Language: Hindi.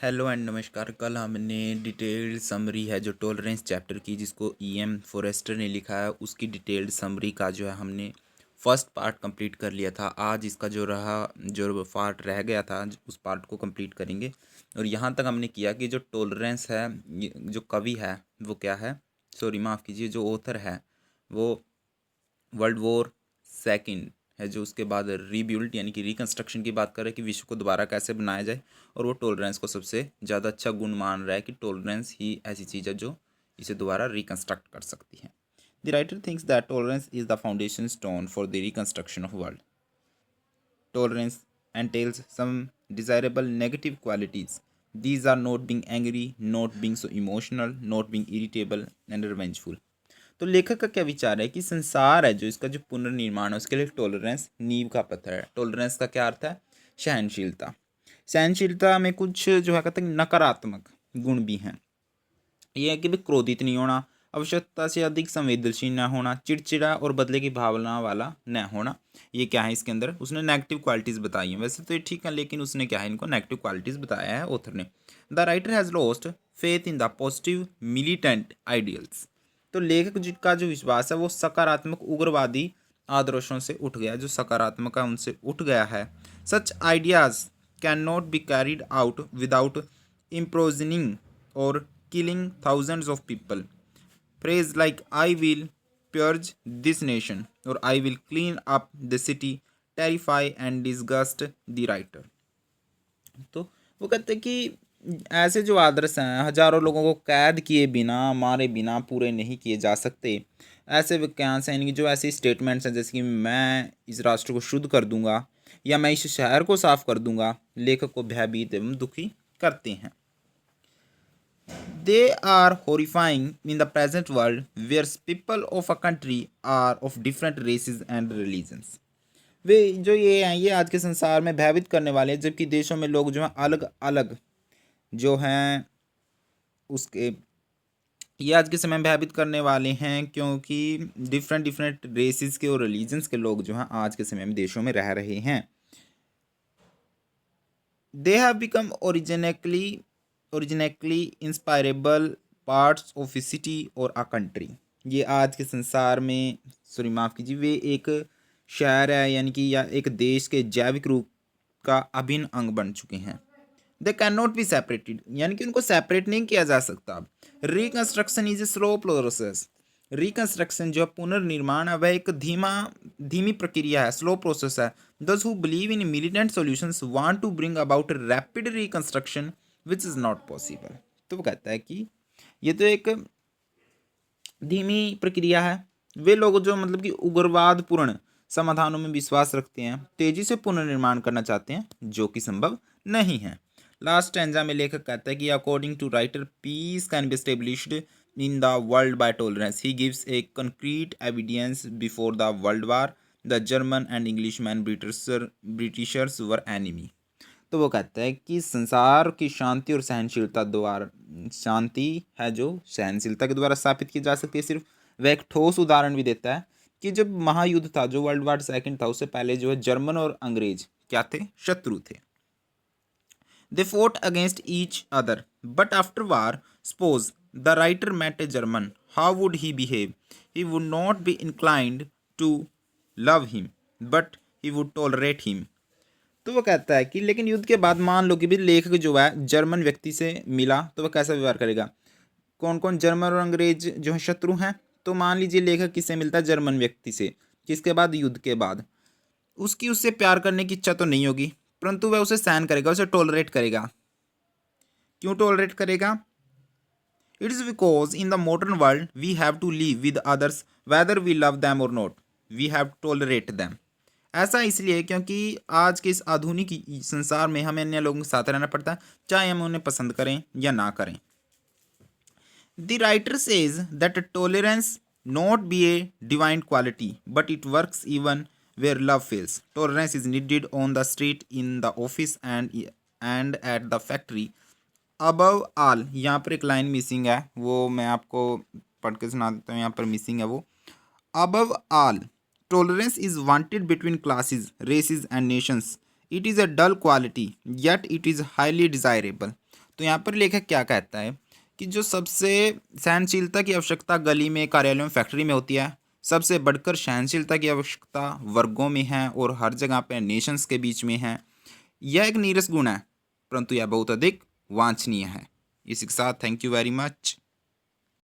हेलो एंड नमस्कार। कल हमने डिटेल्ड समरी है जो टॉलरेंस चैप्टर की, जिसको ईएम फॉरेस्टर ने लिखा है, उसकी डिटेल्ड समरी का जो है हमने फर्स्ट पार्ट कंप्लीट कर लिया था। आज इसका जो पार्ट रह गया था उस पार्ट को कंप्लीट करेंगे। और यहाँ तक हमने किया कि जो टॉलरेंस है, जो कवि है वो क्या है, सॉरी माफ़ कीजिए, जो ऑथर है वो वर्ल्ड वॉर 2 है, जो उसके बाद रीबिल्ड यानी कि रिकंस्ट्रक्शन की बात कर रहे हैं कि विश्व को दोबारा कैसे बनाया जाए। और वो टॉलरेंस को सबसे ज़्यादा अच्छा गुण मान रहा है कि टॉलरेंस ही ऐसी चीज़ है जो इसे दोबारा रिकंस्ट्रक्ट कर सकती है। The writer thinks that tolerance is the foundation stone for the reconstruction of world. Tolerance entails some desirable negative qualities. These are not being angry, not being so emotional, not being irritable and revengeful. तो लेखक का क्या विचार है कि संसार है जो इसका जो पुनर्निर्माण है उसके लिए टॉलरेंस नींव का पत्थर है। टॉलरेंस का क्या अर्थ है? सहनशीलता। सहनशीलता में कुछ जो है कहते हैं नकारात्मक गुण भी हैं। ये है कि भी क्रोधित नहीं होना, आवश्यकता से अधिक संवेदनशील न होना, चिड़चिड़ा और बदले की भावना वाला न होना। ये क्या है इसके अंदर? उसने नेगेटिव क्वालिटीज़ बताई हैं। वैसे तो ये ठीक है, लेकिन उसने क्या है, इनको नेगेटिव क्वालिटीज़ बताया है ऑथर ने। The writer has lost faith in the positive militant ideals. तो लेखक का जो विश्वास है वो सकारात्मक उग्रवादी आदर्शों से उठ गया, जो सकारात्मक है उनसे उठ गया है। Such ideas can not be carried out without imprisoning or killing thousands of people. Phrase like I will purge this nation or I will clean up the city terrify and disgust the writer. तो वो कहते हैं कि ऐसे जो आदर्श हैं हजारों लोगों को कैद किए बिना, मारे बिना पूरे नहीं किए जा सकते। ऐसे वाक्यांश हैं इनकी, जो ऐसे स्टेटमेंट्स हैं जैसे कि मैं इस राष्ट्र को शुद्ध कर दूंगा या मैं इस शहर को साफ कर दूंगा, लेखक को भयभीत एवं दुखी करते हैं। They are horrifying in the present world where people of a country are of different races and religions. वे जो ये हैं ये आज के संसार में भयभीत करने वाले हैं, जबकि देशों में लोग जो हैं अलग अलग जो हैं उसके, ये आज के समय में भयभीत करने वाले हैं क्योंकि डिफरेंट डिफरेंट रेसेस के और रिलीजन्स के लोग जो हैं आज के समय में देशों में रह रहे हैं। They have become originally inspirable parts of A city और अ कंट्री। ये आज के संसार में, सॉरी माफ़ कीजिए, वे एक शहर है यानी कि या एक देश के जैविक रूप का अभिन्न अंग बन चुके हैं। They can not be separated, यानी कि उनको सेपरेट नहीं किया जा सकता। Reconstruction is a slow process. Reconstruction जो पुनर्निर्माण है वह एक धीमी प्रक्रिया है, स्लो प्रोसेस है। Those who believe in militant solutions want to bring about rapid reconstruction which is not possible. तो वो कहता है कि ये तो एक धीमी प्रक्रिया है। वे लोग जो मतलब कि उग्रवादपूर्ण समाधानों में विश्वास रखते हैं, तेजी से पुनर्निर्माण करना चाहते हैं, जो कि संभव नहीं है। लास्ट स्टैंजा में लेखक कहता है कि according to writer peace can be established in the world by tolerance. He gives a concrete evidence before the World War. The German and Englishmen Britishers were enemy. तो वो कहता है कि संसार की शांति और सहनशीलता द्वारा, शांति है जो सहनशीलता के द्वारा स्थापित की जा सकती है सिर्फ। वह एक ठोस उदाहरण भी देता है कि जब महायुद्ध था, जो वर्ल्ड वॉर 2 था, उससे पहले जो है जर्मन और अंग्रेज क्या थे? शत्रु थे। They fought against each other, but after war, suppose the writer met a German, how would he behave? He would not be inclined to love him, but he would tolerate him. तो वो कहता है कि लेकिन युद्ध के बाद मान लो कि भी लेखक जो है जर्मन व्यक्ति से मिला तो वह कैसा व्यवहार करेगा? कौन कौन जर्मन और अंग्रेज जो है शत्रु हैं? तो मान लीजिए लेखक किससे मिलता है? जर्मन व्यक्ति से। किसके बाद? युद्ध के बाद। उसकी उससे प्यार करने की इच्छा तो नहीं होगी, परंतु वह उसे सहन करेगा, उसे टॉलरेट करेगा। क्यों टॉलरेट करेगा? It is because in the modern world we have to live with others whether we love them और not, we have tolerate them. ऐसा इसलिए क्योंकि आज के इस आधुनिक संसार में हमें अन्य लोगों के साथ रहना पड़ता है, चाहे हम उन्हें पसंद करें या ना करें। The writer says that tolerance not be a divine quality but it works even where love fails. Tolerance is needed on the street, in the office and at the factory. Above all, यहाँ पर एक लाइन मिसिंग है, वो मैं आपको पढ़ के सुना देता हूँ। यहाँ पर मिसिंग है वो, above all, tolerance is wanted between classes, races and nations. It is a dull quality, yet it is highly desirable. तो यहाँ पर लेखक क्या कहता है कि जो सबसे सहनशीलता की आवश्यकता गली में, कार्यालयों में, फैक्ट्री में होती है, सबसे बढ़कर सहनशीलता की आवश्यकता वर्गों में है और हर जगह पे नेशंस के बीच में है। यह एक नीरस गुण है, परंतु यह बहुत अधिक वांछनीय है। इसी के साथ थैंक यू वेरी मच।